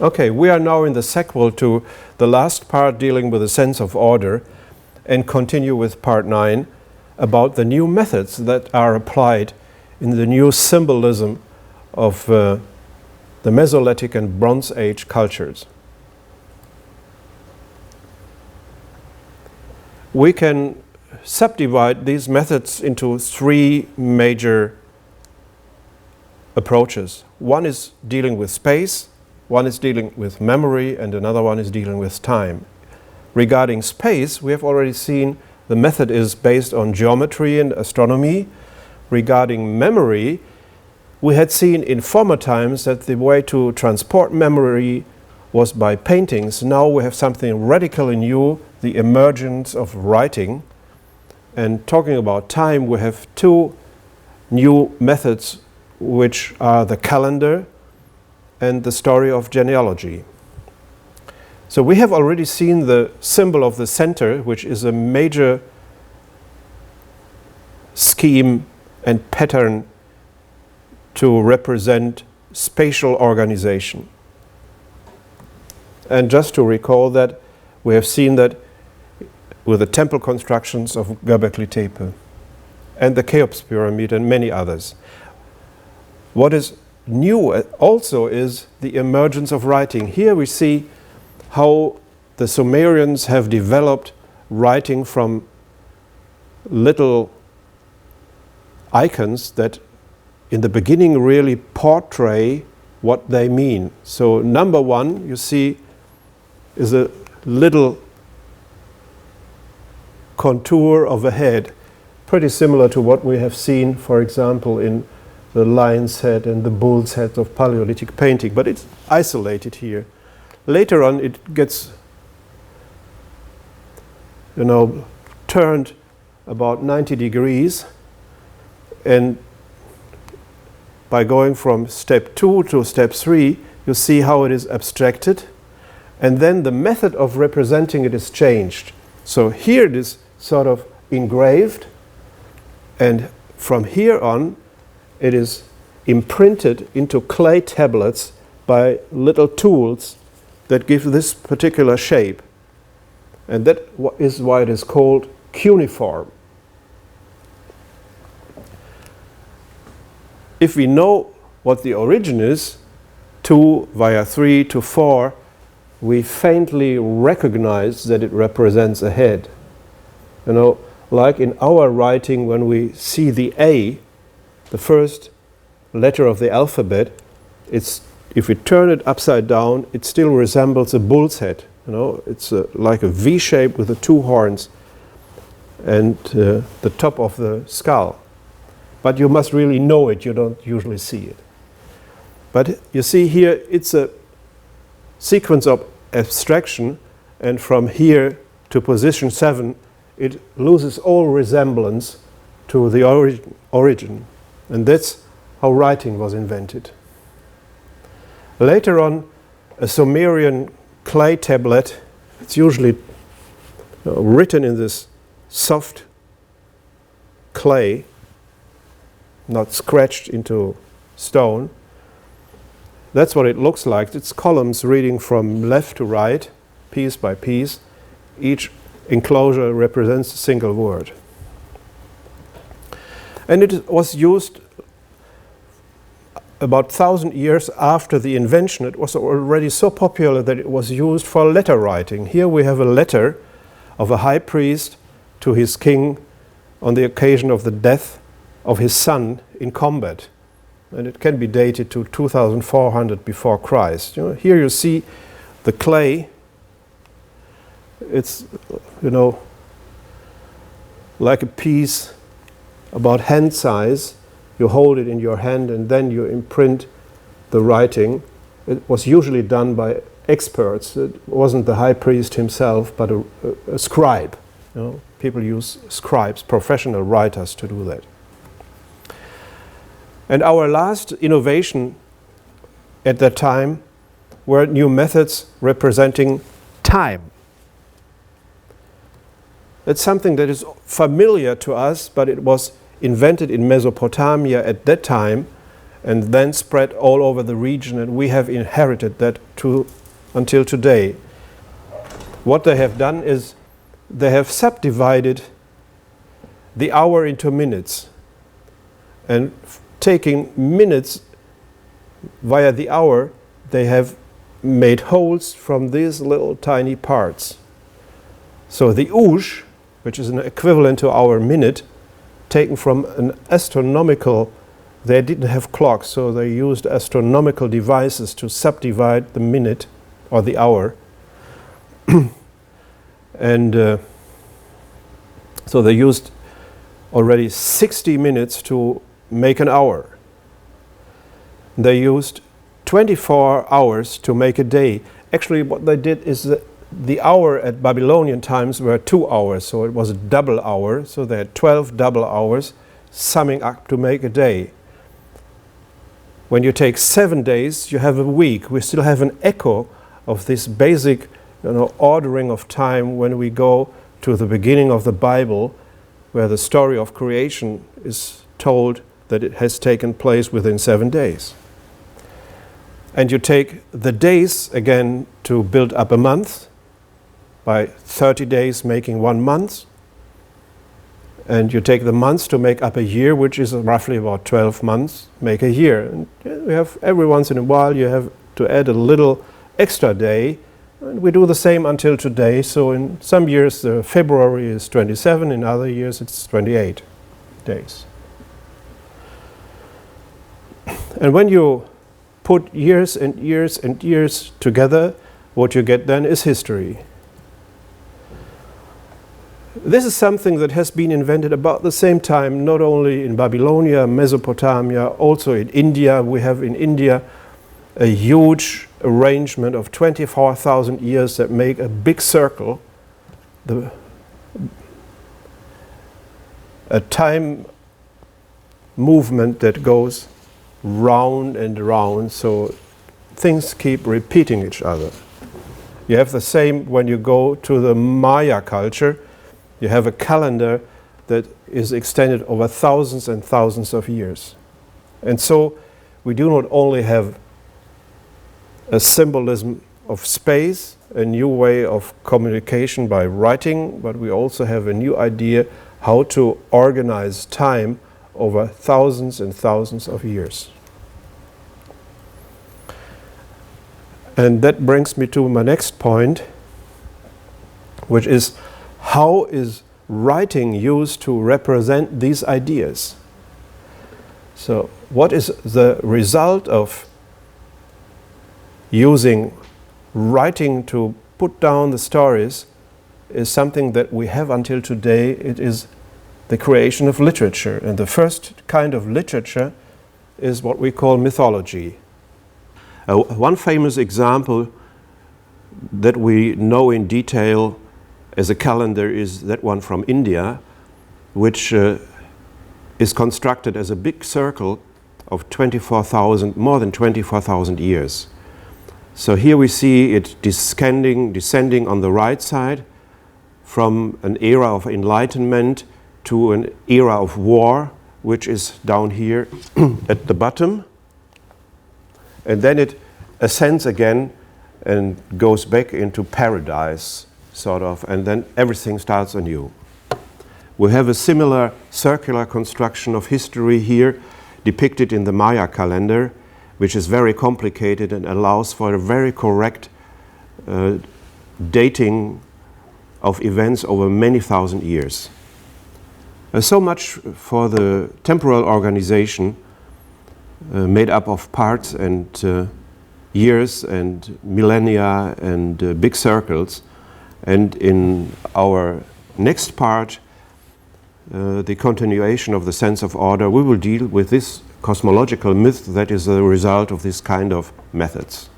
Okay, we are now in the sequel to the last part dealing with the sense of order, and continue with part 9 about the new methods that are applied in the new symbolism of the Mesolithic and Bronze Age cultures. We can subdivide these methods into 3 major approaches. One is dealing with space, one is dealing with memory, and another one is dealing with time. Regarding space, we have already seen the method is based on geometry and astronomy. Regarding memory, we had seen in former times that the way to transport memory was by paintings. Now we have something radically new, the emergence of writing. And talking about time, we have 2 new methods, which are the calendar and the story of genealogy. So we have already seen the symbol of the center, which is a major scheme and pattern to represent spatial organization. And just to recall that, we have seen that with the temple constructions of Göbekli Tepe and the Cheops pyramid and many others. What is new also is the emergence of writing. Here we see how the Sumerians have developed writing from little icons that in the beginning really portray what they mean. So number 1, you see, is a little contour of a head, pretty similar to what we have seen, for example, in the lion's head and the bull's head of Paleolithic painting, but it's isolated here. Later on it gets, turned about 90 degrees, and by going from step 2 to step 3, you see how it is abstracted, and then the method of representing it is changed. So here it is sort of engraved, and from here on it is imprinted into clay tablets by little tools that give this particular shape. And that is why it is called cuneiform. If we know what the origin is, 2 via 3 to 4, we faintly recognize that it represents a head. Like in our writing, when we see the A, the first letter of the alphabet, if we turn it upside down, it still resembles a bull's head. It's like a V shape with the 2 horns and the top of the skull. But you must really know it, you don't usually see it. But you see here, it's a sequence of abstraction, and from here to position 7, it loses all resemblance to the origin. And that's how writing was invented. Later on, a Sumerian clay tablet, it's usually written in this soft clay, not scratched into stone. That's what it looks like. It's columns reading from left to right, piece by piece. Each enclosure represents a single word. And it was used about 1,000 years after the invention. It was already so popular that it was used for letter writing. Here we have a letter of a high priest to his king on the occasion of the death of his son in combat. And it can be dated to 2400 before Christ. Here you see the clay. It's, like a piece about hand size. You hold it in your hand and then you imprint the writing. It was usually done by experts. It wasn't the high priest himself, but a scribe. People use scribes, professional writers, to do that. And our last innovation at that time were new methods representing time. It's something that is familiar to us, but it was invented in Mesopotamia at that time, and then spread all over the region, and we have inherited that until today. What they have done is they have subdivided the hour into minutes, and taking minutes via the hour, they have made holes from these little tiny parts. So the ouche, which is an equivalent to our minute, taken from an astronomical, they didn't have clocks, so they used astronomical devices to subdivide the minute or the hour. And so they used already 60 minutes to make an hour. They used 24 hours to make a day. Actually, what they did is that the hour at Babylonian times were 2 hours, so it was a double hour. So they had 12 double hours, summing up to make a day. When you take 7 days, you have a week. We still have an echo of this basic, ordering of time when we go to the beginning of the Bible, where the story of creation is told that it has taken place within 7 days. And you take the days again to build up a month, by 30 days making 1 month. And you take the months to make up a year, which is roughly about 12 months, make a year. And we have every once in a while you have to add a little extra day. And we do the same until today. So in some years February is 27, in other years it's 28 days. And when you put years and years and years together, what you get then is history. This is something that has been invented about the same time, not only in Babylonia, Mesopotamia, also in India. We have in India a huge arrangement of 24,000 years that make a big circle, a time movement that goes round and round, so things keep repeating each other. You have the same when you go to the Maya culture. You have a calendar that is extended over thousands and thousands of years. And so we do not only have a symbolism of space, a new way of communication by writing, but we also have a new idea how to organize time over thousands and thousands of years. And that brings me to my next point, which is how is writing used to represent these ideas? So what is the result of using writing to put down the stories is something that we have until today. It is the creation of literature. And the first kind of literature is what we call mythology. One famous example that we know in detail as a calendar is that one from India, which is constructed as a big circle of 24,000, more than 24,000 years. So here we see it descending on the right side from an era of enlightenment to an era of war, which is down here at the bottom. And then it ascends again and goes back into paradise, sort of, and then everything starts anew. We have a similar circular construction of history here depicted in the Maya calendar, which is very complicated and allows for a very correct dating of events over many thousand years. So much for the temporal organization made up of parts and years and millennia and big circles. And in our next part, the continuation of the sense of order, we will deal with this cosmological myth that is the result of this kind of methods.